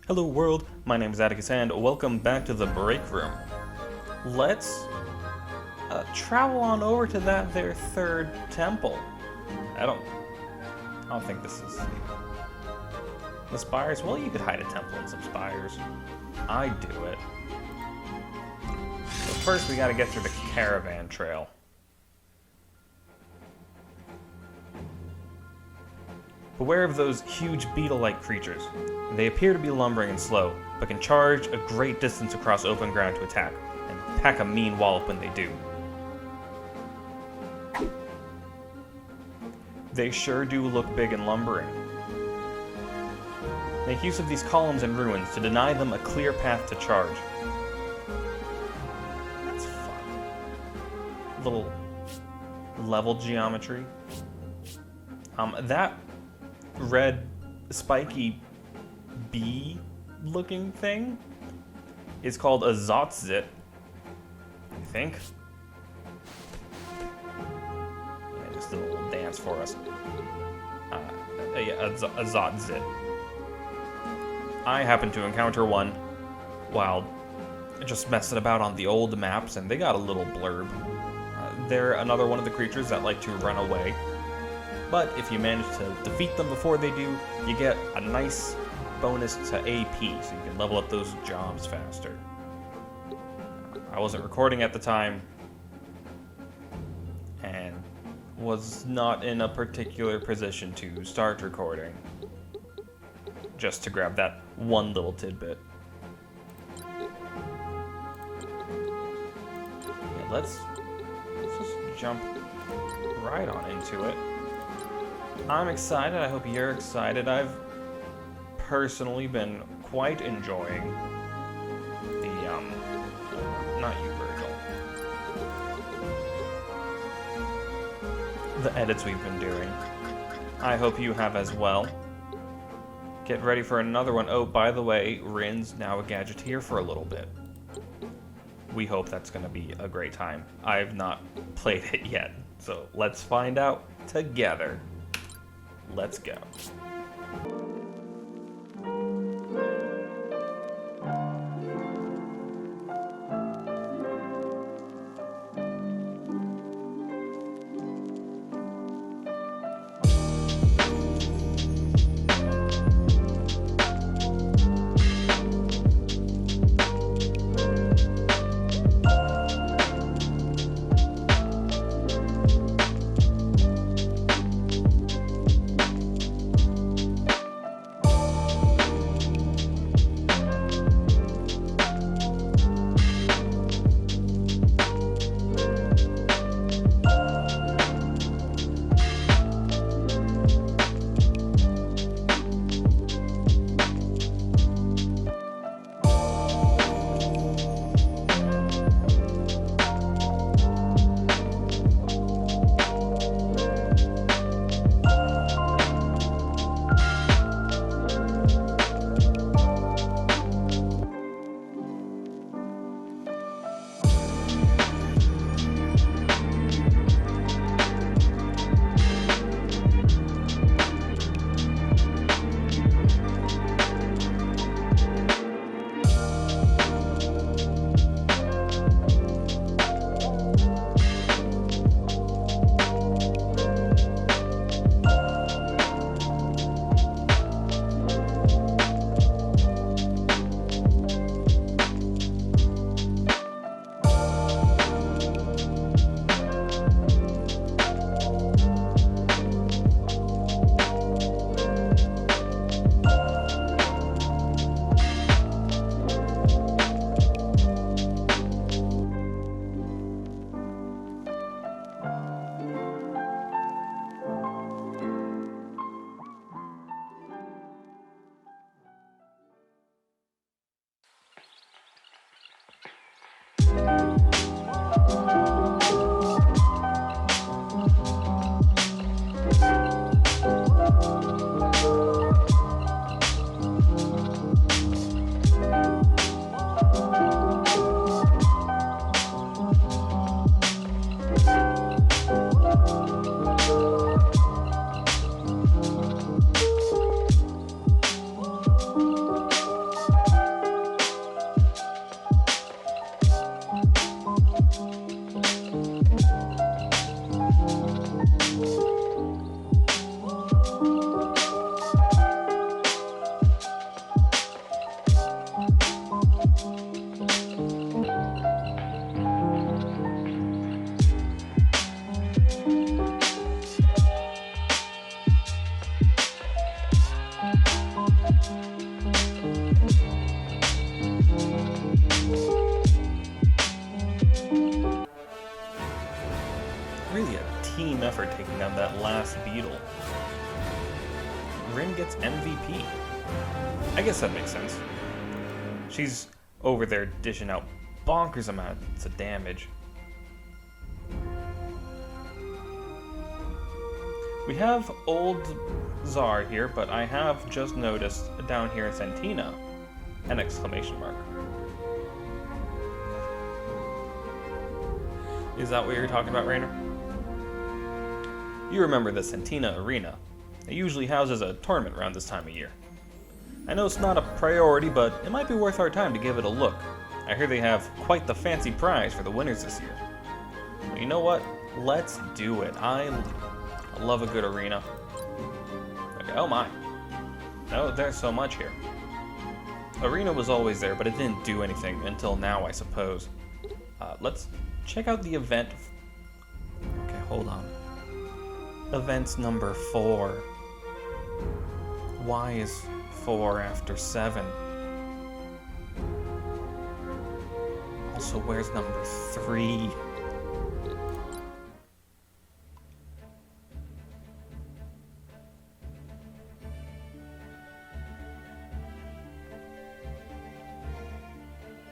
Hello world, my name is Atticus and welcome back to the break room. Let's travel on over to that there third temple. I don't think this is the spires. Well, you could hide a temple in some spires. I'd do it. But first we gotta get through the caravan trail. Beware of those huge beetle-like creatures. They appear to be lumbering and slow, but can charge a great distance across open ground to attack, and pack a mean wallop when they do. They sure do look big and lumbering. Make use of these columns and ruins to deny them a clear path to charge. That's fun. Little level geometry. That red spiky bee looking thing is called a Zotzit, I think. Yeah, just a little dance for us. A Zotzit. I happened to encounter one while just messing about on the old maps, and they got a little blurb. They're another one of the creatures that like to run away. But if you manage to defeat them before they do, you get a nice bonus to AP, so you can level up those jobs faster. I wasn't recording at the time, and was not in a particular position to start recording, just to grab that one little tidbit. Yeah, let's just jump right on into it. I'm excited. I hope you're excited. I've personally been quite enjoying the, not you, Virgil. The edits we've been doing. I hope you have as well. Get ready for another one. Oh, by the way, Rin's now a gadgeteer for a little bit. We hope that's going to be a great time. I've not played it yet, so let's find out together. Let's go. taking down that last beetle. Rin gets MVP. I guess that makes sense. She's over there dishing out bonkers amounts of damage. We have old Czar here, but I have just noticed down here in Centina an exclamation mark. Is that what you're talking about, Rainer? You remember the Centina Arena. It usually houses a tournament around this time of year. I know it's not a priority, but it might be worth our time to give it a look. I hear they have quite the fancy prize for the winners this year. Well, you know what? Let's do it. I love a good arena. Okay, oh my. No, there's so much here. Arena was always there, but it didn't do anything until now, I suppose. Let's check out the event. Okay, hold on. Events number 4. Why is 4 after 7? Also, where's number 3?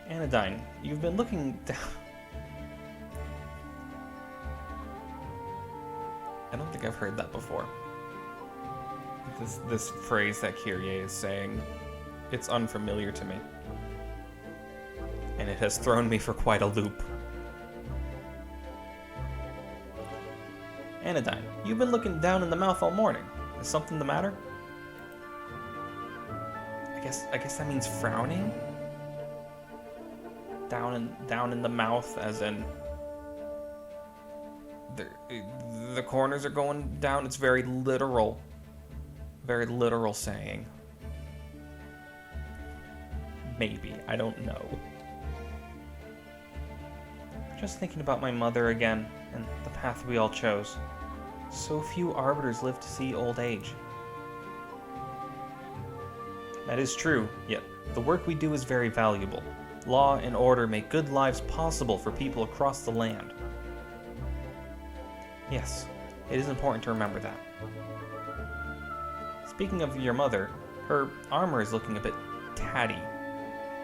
Anodyne, you've been looking down. I don't think I've heard that before. This phrase that Kyrie is saying, it's unfamiliar to me. And it has thrown me for quite a loop. Anodyne, you've been looking down in the mouth all morning. Is something the matter? I guess that means frowning? Down in the mouth, as in the corners are going down. It's very literal saying. Maybe, I don't know. Just thinking about my mother again and the path we all chose. So few arbiters live to see old age. That is true, yet the work we do is very valuable. Law and order make good lives possible for people across the land. Yes, it is important to remember that. Speaking of your mother, her armor is looking a bit tatty.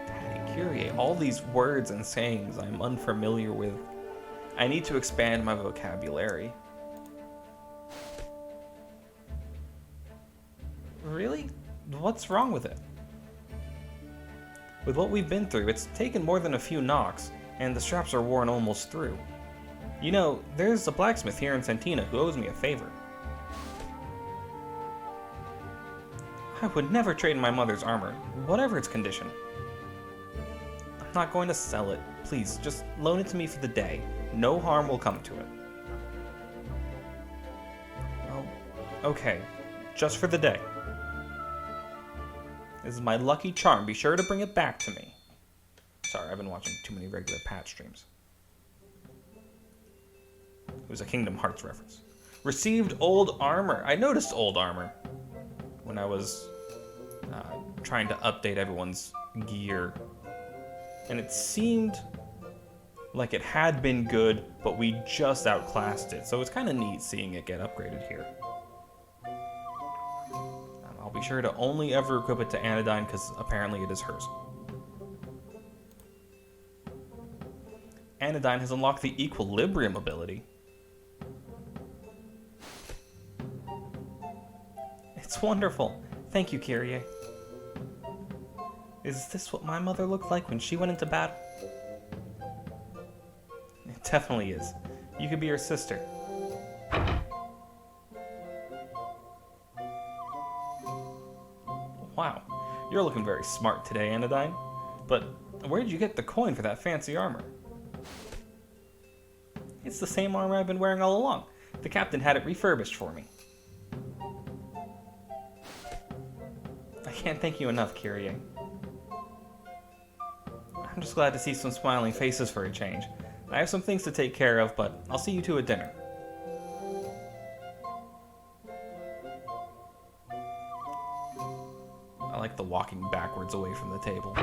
Tatty, Kyrie, all these words and sayings I'm unfamiliar with. I need to expand my vocabulary. Really? What's wrong with it? With what we've been through, it's taken more than a few knocks, and the straps are worn almost through. You know, there's a blacksmith here in Centina who owes me a favor. I would never trade in my mother's armor, whatever its condition. I'm not going to sell it. Please, just loan it to me for the day. No harm will come to it. Oh, okay. Just for the day. This is my lucky charm. Be sure to bring it back to me. Sorry, I've been watching too many regular Pat streams. It was a Kingdom Hearts reference. Received old armor. I noticed old armor when I was trying to update everyone's gear. And it seemed like it had been good, but we just outclassed it. So it's kind of neat seeing it get upgraded here. I'll be sure to only ever equip it to Anodyne, because apparently it is hers. Anodyne has unlocked the Equilibrium ability. It's wonderful. Thank you, Kyrie. Is this what my mother looked like when she went into battle? It definitely is. You could be her sister. Wow, you're looking very smart today, Anodyne. But where did you get the coin for that fancy armor? It's the same armor I've been wearing all along. The captain had it refurbished for me. I can't thank you enough, Kyrie. I'm just glad to see some smiling faces for a change. I have some things to take care of, but I'll see you two at dinner. I like the walking backwards away from the table.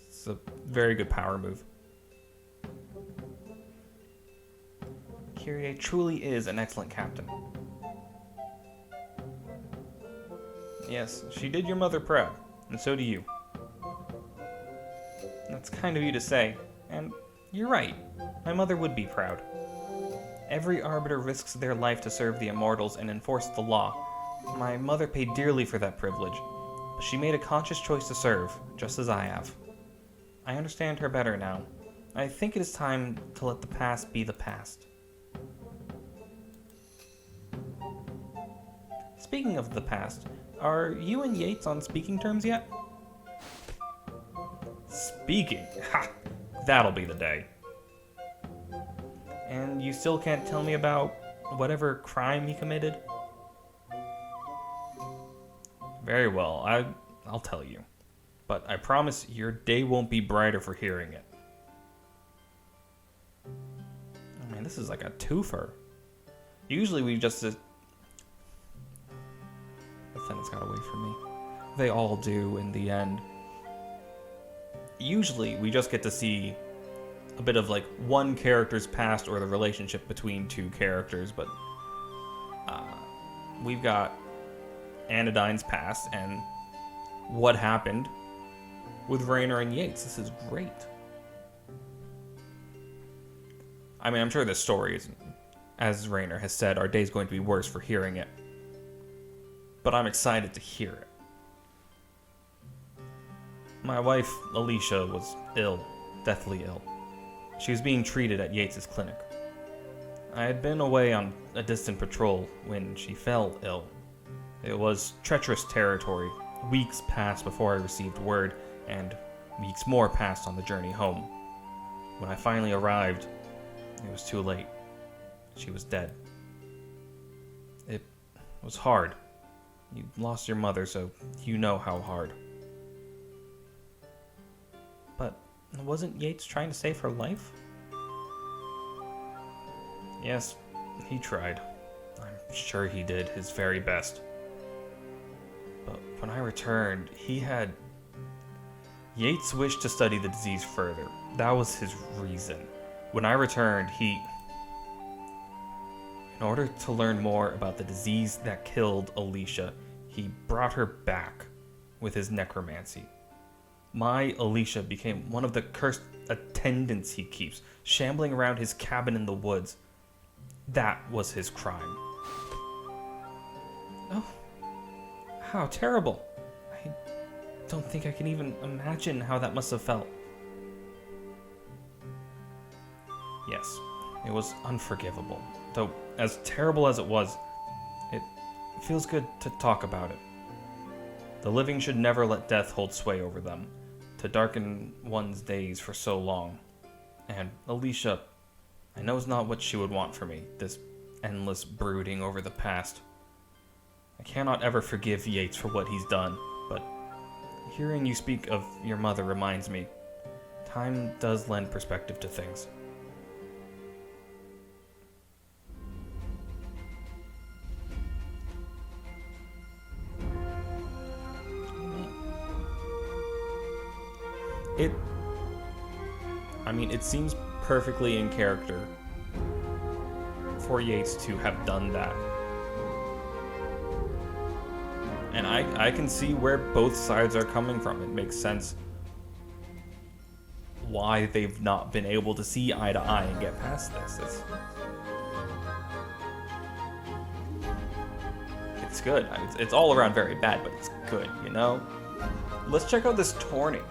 It's a very good power move. Kyrie truly is an excellent captain. Yes, she did your mother proud, and so do you. That's kind of you to say, and you're right. My mother would be proud. Every Arbiter risks their life to serve the Immortals and enforce the law. My mother paid dearly for that privilege, but she made a conscious choice to serve, just as I have. I understand her better now. I think it is time to let the past be the past. Speaking of the past, are you and Yates on speaking terms yet? Speaking? Ha! That'll be the day. And you still can't tell me about whatever crime he committed? Very well, I'll tell you. But I promise your day won't be brighter for hearing it. I mean, this is like a twofer. Usually we just... The sentence got away from me. They all do in the end. Usually we just get to see a bit of like one character's past or the relationship between two characters, but we've got Anodyne's past and what happened with Raynor and Yates. This is great. I mean, I'm sure this story is, as Raynor has said, our day's going to be worse for hearing it. But I'm excited to hear it. My wife, Alicia, was ill, deathly ill. She was being treated at Yates' clinic. I had been away on a distant patrol when she fell ill. It was treacherous territory. Weeks passed before I received word, and weeks more passed on the journey home. When I finally arrived, it was too late. She was dead. It was hard. You lost your mother, so you know how hard. But wasn't Yates trying to save her life? Yes, he tried. I'm sure he did his very best. But when I returned, Yates wished to study the disease further. That was his reason. When I returned, in order to learn more about the disease that killed Alicia, he brought her back with his necromancy. My Alicia became one of the cursed attendants he keeps, shambling around his cabin in the woods. That was his crime. Oh, how terrible. I don't think I can even imagine how that must have felt. Yes, it was unforgivable. Though, as terrible as it was, it feels good to talk about it. The living should never let death hold sway over them, to darken one's days for so long. And Alicia, I know is not what she would want for me, this endless brooding over the past. I cannot ever forgive Yates for what he's done, but hearing you speak of your mother reminds me, time does lend perspective to things. It seems perfectly in character for Yates to have done that. And I can see where both sides are coming from. It makes sense why they've not been able to see eye to eye and get past this. It's good. It's all around very bad, but it's good, you know? Let's check out this tourney.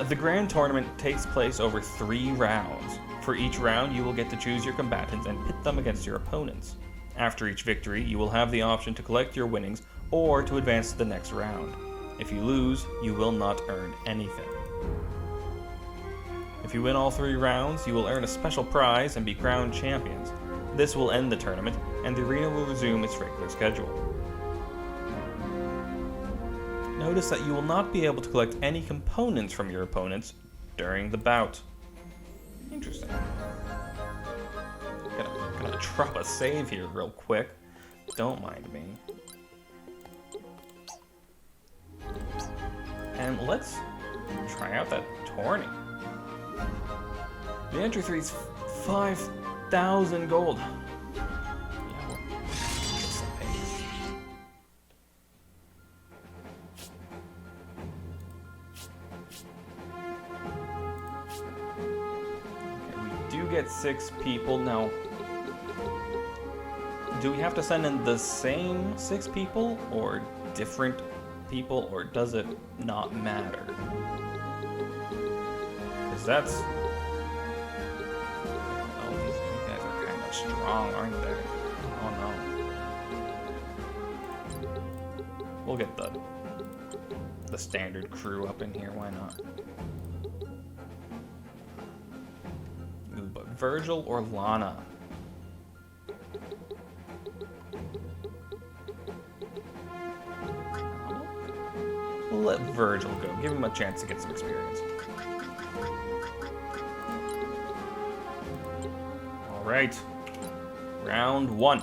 The grand tournament takes place over 3 rounds. For each round, you will get to choose your combatants and pit them against your opponents. After each victory, you will have the option to collect your winnings or to advance to the next round. If you lose, you will not earn anything. If you win all 3 rounds, you will earn a special prize and be crowned champions. This will end the tournament, and the arena will resume its regular schedule. Notice that you will not be able to collect any components from your opponents during the bout. Interesting. Gonna drop a save here real quick. Don't mind me. And let's try out that tourney. The entry fee is 5 1,000 gold. Yeah, well, get some pace. Okay, we do get 6 people. Now, do we have to send in the same 6 people or different people, or does it not matter? Because that's... Oh, these guys are kind of strong, aren't they? Oh no. We'll get the standard crew up in here, why not? Ooh, but Virgil or Lana? We'll let Virgil go. Give him a chance to get some experience. All right. Round 1.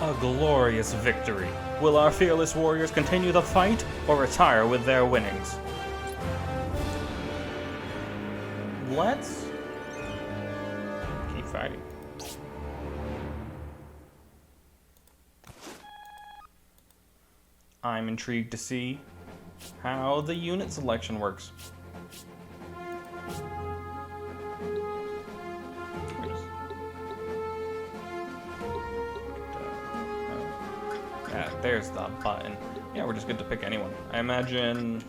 A glorious victory. Will our fearless warriors continue the fight or retire with their winnings? Let's keep fighting. I'm intrigued to see how the unit selection works. There's the button. Yeah, we're just good to pick anyone. I imagine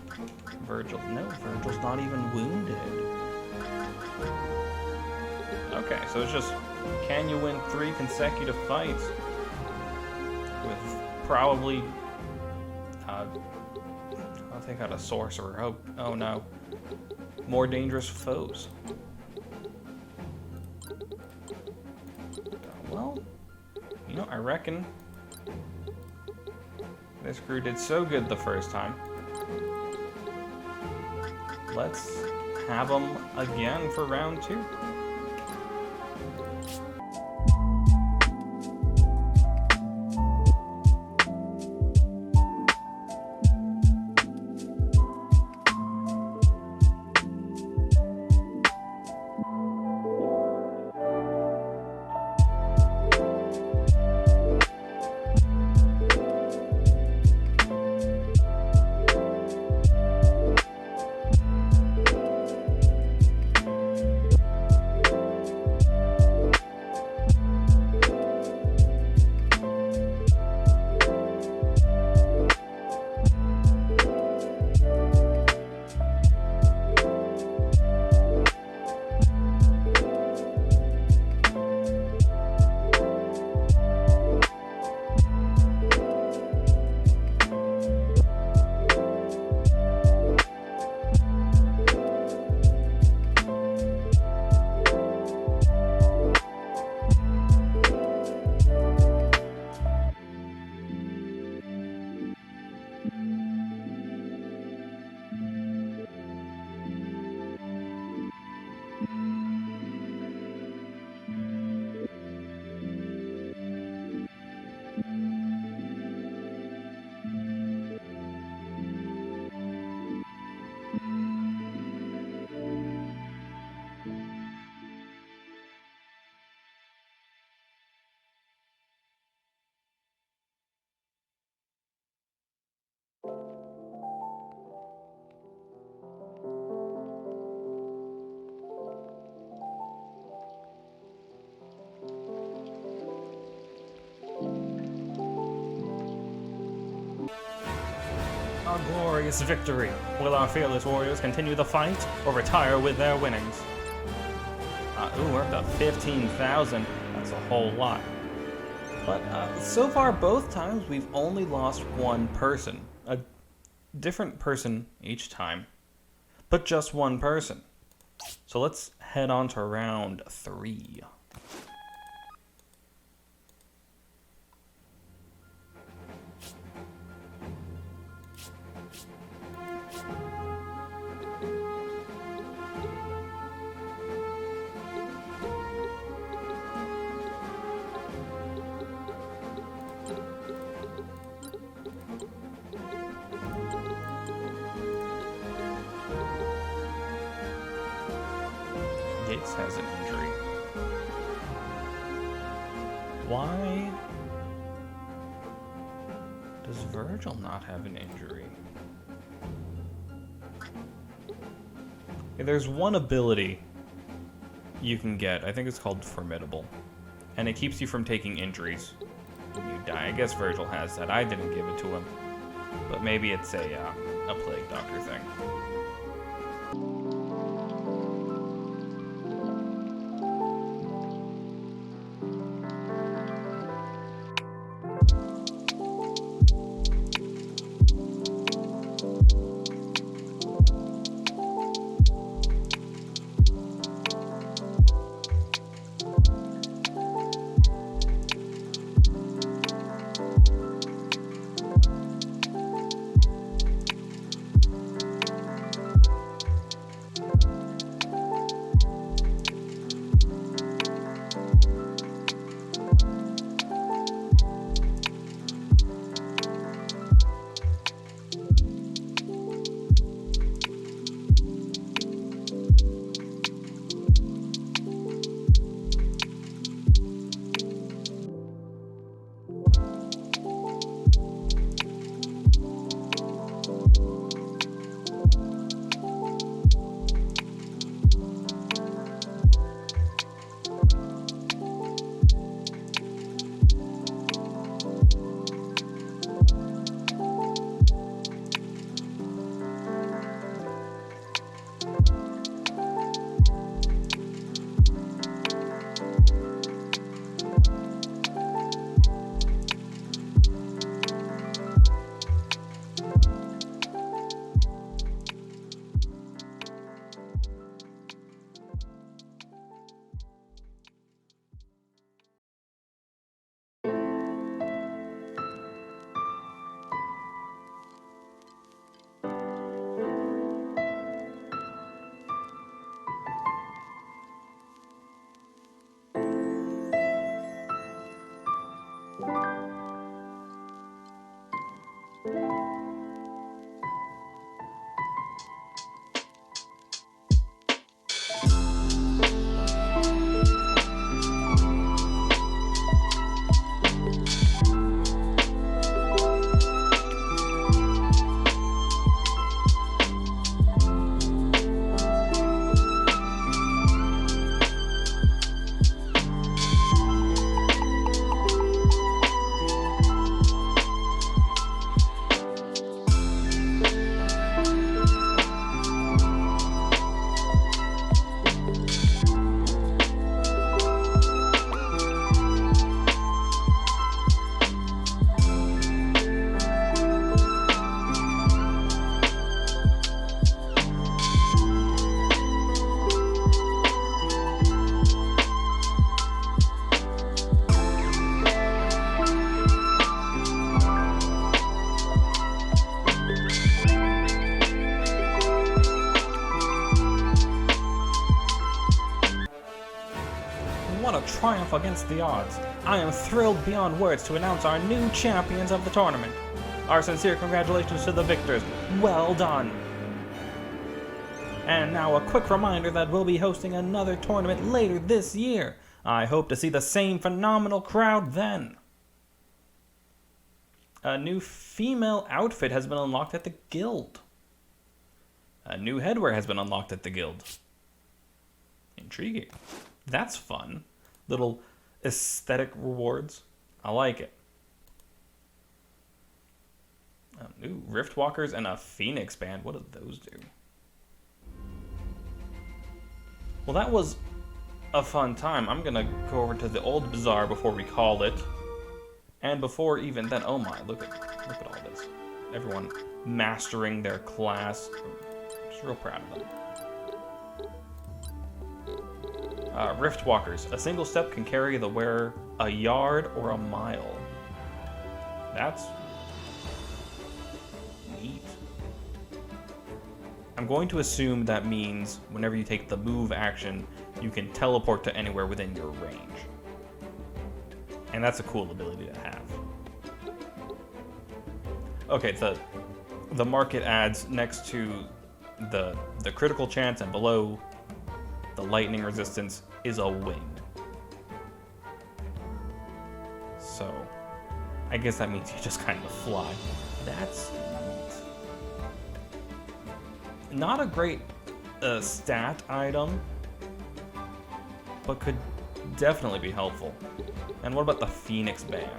Virgil. No, Virgil's not even wounded. Okay, so it's just, can you win 3 consecutive fights with probably I'll take out a sorcerer. Oh no. More dangerous foes. Well, you know, I reckon this crew did so good the first time. Let's have them again for round 2. Glorious victory. Will our fearless warriors continue the fight or retire with their winnings? Ooh, we're up to 15,000. That's a whole lot. But so far, both times, we've only lost one person. A different person each time. But just one person. So let's head on to round 3. Gates has an injury. Why does Virgil not have an injury? Okay, there's one ability you can get. I think it's called Formidable. And it keeps you from taking injuries when you die. I guess Virgil has that. I didn't give it to him. But maybe it's a Plague Doctor thing. What a triumph against the odds. I am thrilled beyond words to announce our new champions of the tournament. Our sincere congratulations to the victors. Well done. And now a quick reminder that we'll be hosting another tournament later this year. I hope to see the same phenomenal crowd then. A new female outfit has been unlocked at the guild. A new headwear has been unlocked at the guild. Intriguing. That's fun. Little aesthetic rewards. I like it. Ooh, Rift Walkers and a Phoenix Band. What do those do? Well, that was a fun time. I'm gonna go over to the old bazaar before we call it. And before even then, oh my, look at all this. Everyone mastering their class. I'm just real proud of them. Rift Walkers. A single step can carry the wearer a yard or a mile. That's neat. I'm going to assume that means whenever you take the move action, you can teleport to anywhere within your range. And that's a cool ability to have. Okay, the market adds next to the critical chance and below the lightning resistance is a wing. So, I guess that means you just kind of fly. That's neat. Not a great stat item, but could definitely be helpful. And what about the Phoenix Band?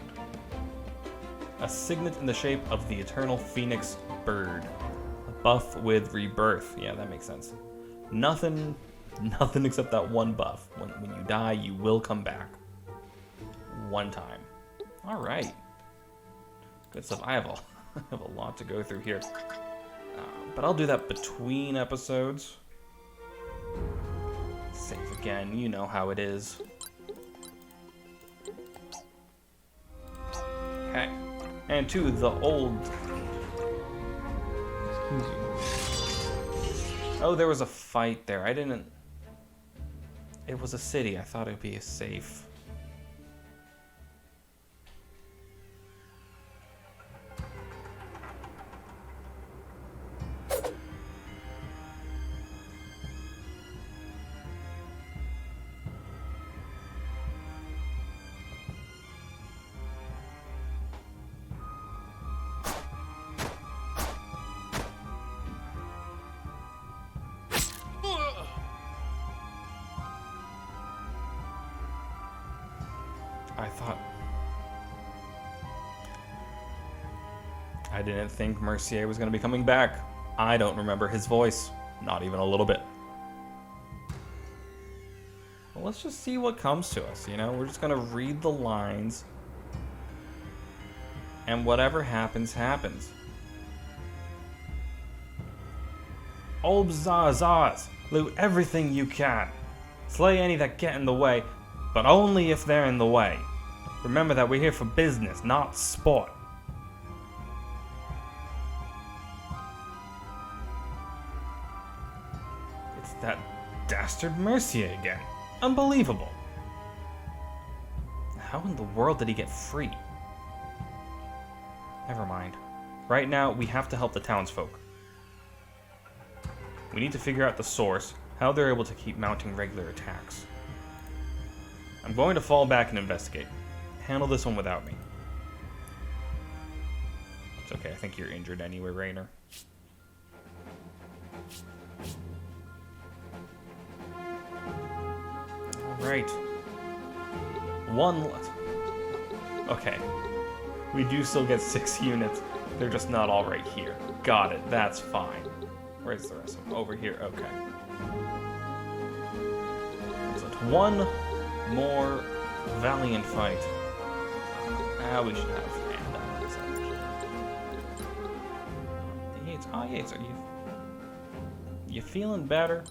A signet in the shape of the eternal phoenix bird. A buff with rebirth. Yeah, that makes sense. Nothing except that one buff. When you die, you will come back. One time. Alright. Good stuff. I have a lot to go through here. But I'll do that between episodes. Save again. You know how it is. Okay. And to the old... Excuse you. Oh, there was a fight there. I didn't... It was a city. I thought it would be a safe... I didn't think Mercier was going to be coming back. I don't remember his voice. Not even a little bit. Well, let's just see what comes to us, you know? We're just going to read the lines. And whatever happens, happens. Old Zazaz, loot everything you can. Slay any that get in the way, but only if they're in the way. Remember that we're here for business, not sport. It's that dastard Mercier again. Unbelievable. How in the world did he get free? Never mind. Right now, we have to help the townsfolk. We need to figure out the source, how they're able to keep mounting regular attacks. I'm going to fall back and investigate. Handle this one without me. It's okay, I think you're injured anyway, Raynor. Alright. One left. Okay. We do still get 6 units. They're just not all right here. Got it, that's fine. Where's the rest of them? Over here, okay. So it's one more valiant fight. We should have hand on this actually. Yates, oh Yates, are you feeling better?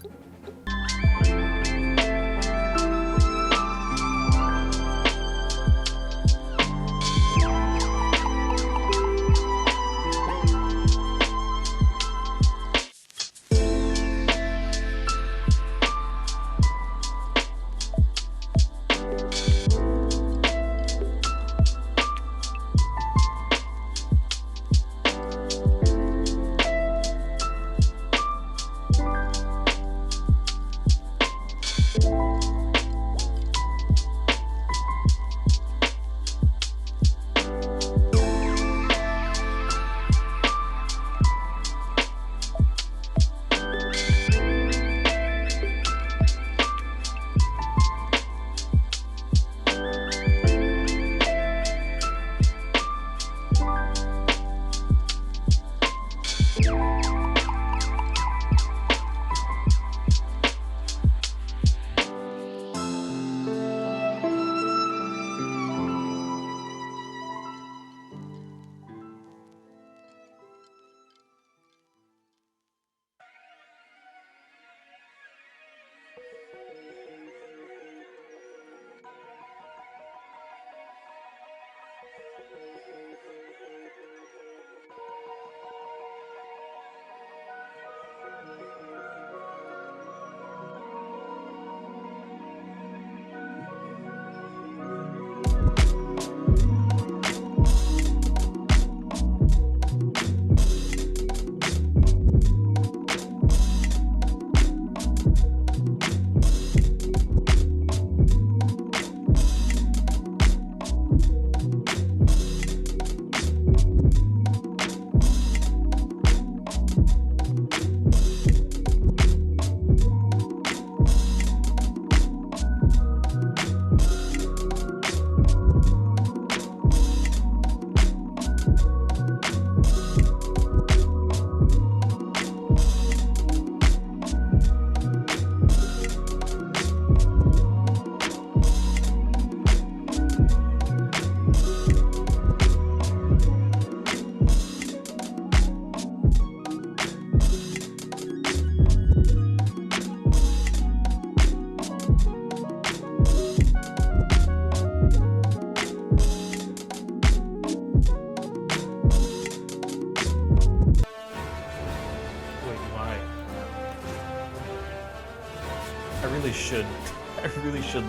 I really should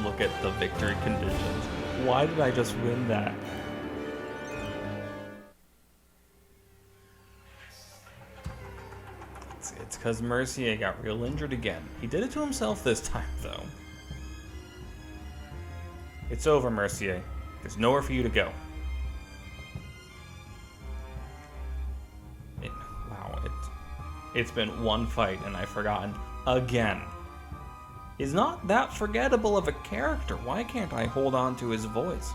look at the victory conditions. Why did I just win that? It's because Mercier got real injured again. He did it to himself this time, though. It's over, Mercier. There's nowhere for you to go. It's been one fight and I've forgotten again. He's not that forgettable of a character. Why can't I hold on to his voice?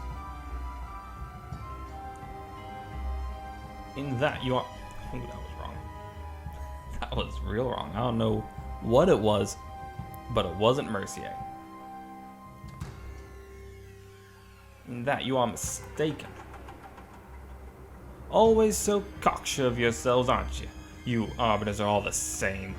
In that you are... Ooh, that was wrong. That was real wrong. I don't know what it was, but it wasn't Mercier. In that you are mistaken. Always so cocksure of yourselves, aren't you? You Arbiters are all the same.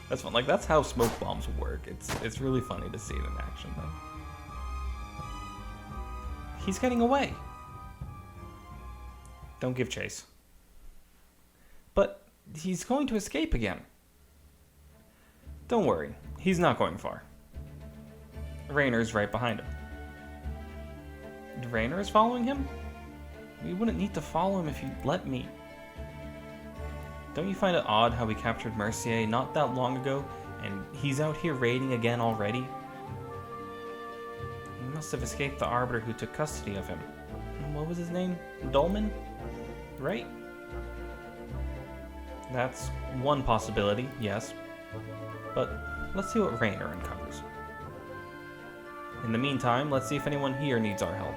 That's fun. Like, that's how smoke bombs work. It's really funny to see it in action, though. He's getting away. Don't give chase. But he's going to escape again. Don't worry. He's not going far. Raynor's right behind him. Raynor is following him? We wouldn't need to follow him if you'd let me. Don't you find it odd how we captured Mercier not that long ago, and he's out here raiding again already? He must have escaped the Arbiter who took custody of him. What was his name? Dolman? Right? That's one possibility, yes. But let's see what Raynor uncovers. In the meantime, let's see if anyone here needs our help.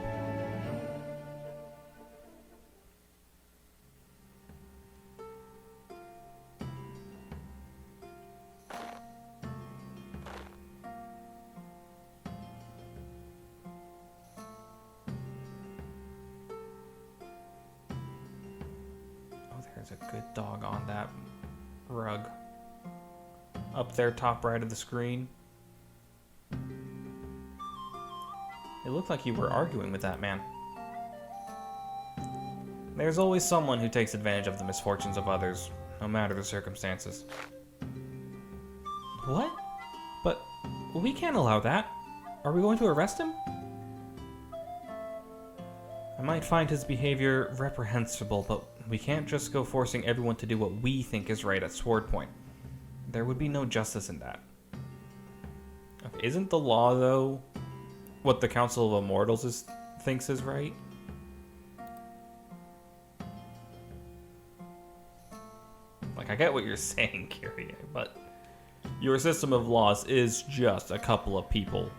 There's a good dog on that rug. Up there, top right of the screen. It looked like you were arguing with that man. There's always someone who takes advantage of the misfortunes of others, no matter the circumstances. What? But we can't allow that. Are we going to arrest him? I might find his behavior reprehensible, but we can't just go forcing everyone to do what we think is right at sword point. There would be no justice in that. Okay, isn't the law, though, what the Council of Immortals thinks is right? Like, I get what you're saying, Kyrie, but your system of laws is just a couple of people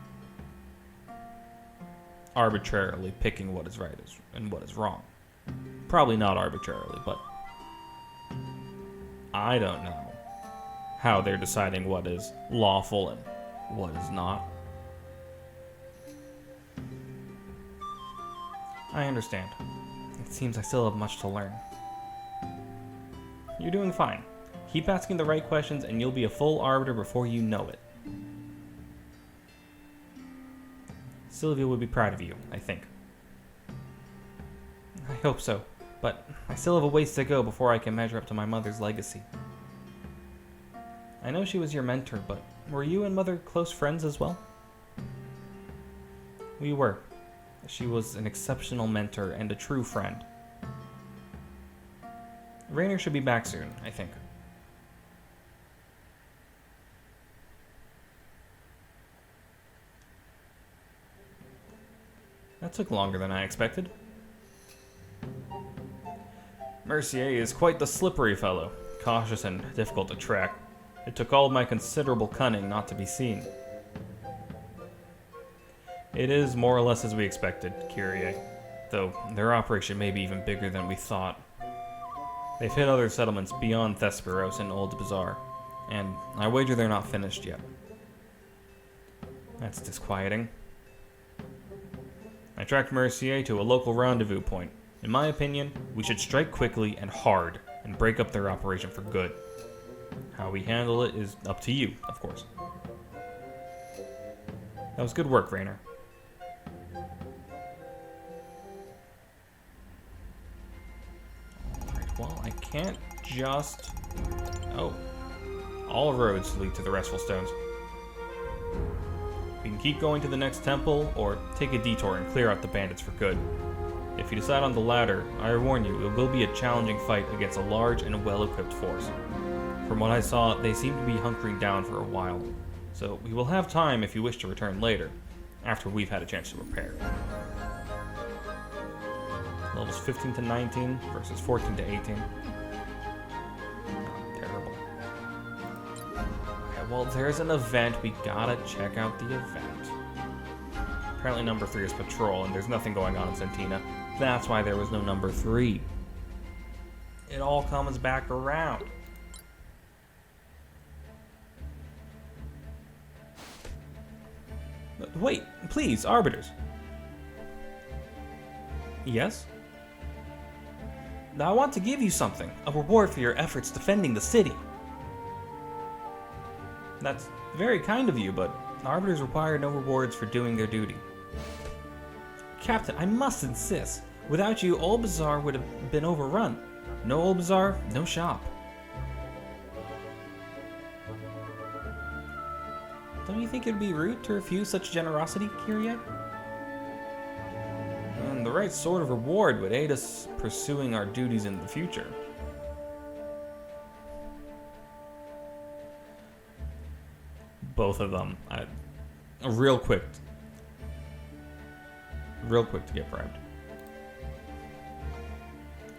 arbitrarily picking what is right and what is wrong. Probably not arbitrarily, but I don't know how they're deciding what is lawful and what is not. I understand. It seems I still have much to learn. You're doing fine. Keep asking the right questions and you'll be a full arbiter before you know it. Sylvia would be proud of you, I think. I hope so, but I still have a ways to go before I can measure up to my mother's legacy. I know she was your mentor, but were you and Mother close friends as well? We were. She was an exceptional mentor and a true friend. Raynor should be back soon, I think. That took longer than I expected. Mercier is quite the slippery fellow, cautious and difficult to track. It took all of my considerable cunning not to be seen. It is more or less as we expected, Kyrie, though their operation may be even bigger than we thought. They've hit other settlements beyond Thesperos and Old Bazaar, and I wager they're not finished yet. That's disquieting. I tracked Mercier to a local rendezvous point. In my opinion, we should strike quickly and hard and break up their operation for good. How we handle it is up to you, of course. That was good work, Raynor. Alright, well, I can't just Oh. All roads lead to the Restful Stones. We can keep going to the next temple, or take a detour and clear out the bandits for good. If you decide on the latter, I warn you, it will be a challenging fight against a large and well-equipped force. From what I saw, they seem to be hunkering down for a while, so we will have time if you wish to return later, after we've had a chance to prepare. Levels 15 to 19 versus 14 to 18. Terrible. Okay, well, there's an event. We gotta check out the event. Apparently number 3 is patrol, and there's nothing going on in Centina. That's why there was no number 3. It all comes back around. Wait, please, Arbiters. Yes? Now I want to give you something, a reward for your efforts defending the city. That's very kind of you, but Arbiters require no rewards for doing their duty. Captain, I must insist. Without you, Old Bazaar would have been overrun. No Old Bazaar, no shop. Don't you think it would be rude to refuse such generosity, Kyria? And the right sort of reward would aid us pursuing our duties in the future. Both of them. Real quick to get bribed.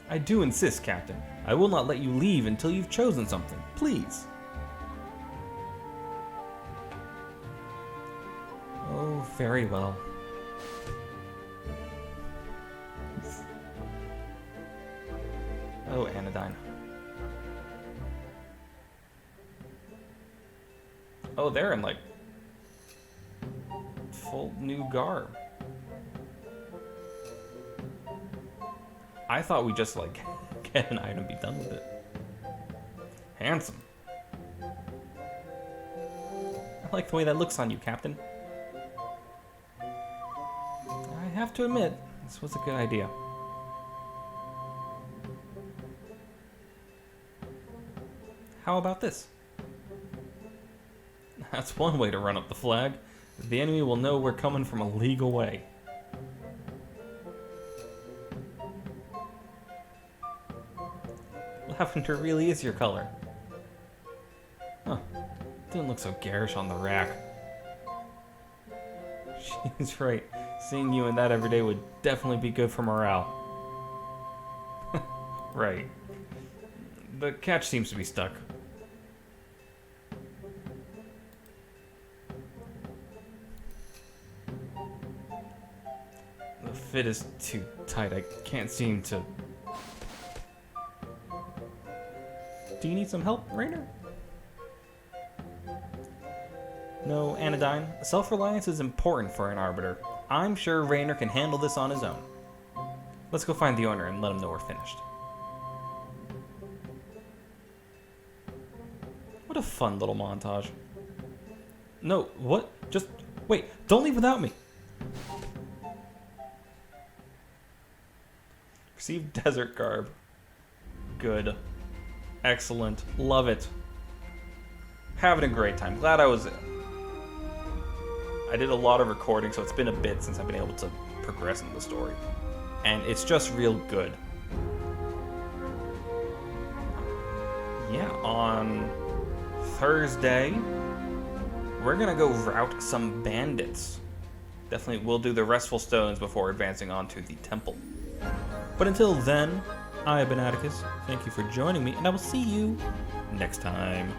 I do insist, Captain. I will not let you leave until you've chosen something. Please. Oh, very well. Oh, Anodyne. Oh, they're in, like, full new garb. I thought we just, like, get an item and be done with it. Handsome. I like the way that looks on you, Captain. I have to admit, this was a good idea. How about this? That's one way to run up the flag. The enemy will know we're coming from a legal way. Lavender really is your color. Huh. Didn't look so garish on the rack. She's right. Seeing you in that every day would definitely be good for morale. Right. The catch seems to be stuck. The fit is too tight. I can't seem to... Do you need some help, Rainer? No, Anodyne. Self-reliance is important for an Arbiter. I'm sure Rainer can handle this on his own. Let's go find the owner and let him know we're finished. What a fun little montage. No, what? Just wait. Don't leave without me. Receive desert garb. Good. Excellent. Love it. Having a great time. Glad I did a lot of recording, so it's been a bit since I've been able to progress in the story. And it's just real good. Yeah, on Thursday, we're gonna go rout some bandits. Definitely we'll do the Restful Stones before advancing on to the temple. But until then, I have been Atticus. Thank you for joining me, and I will see you next time.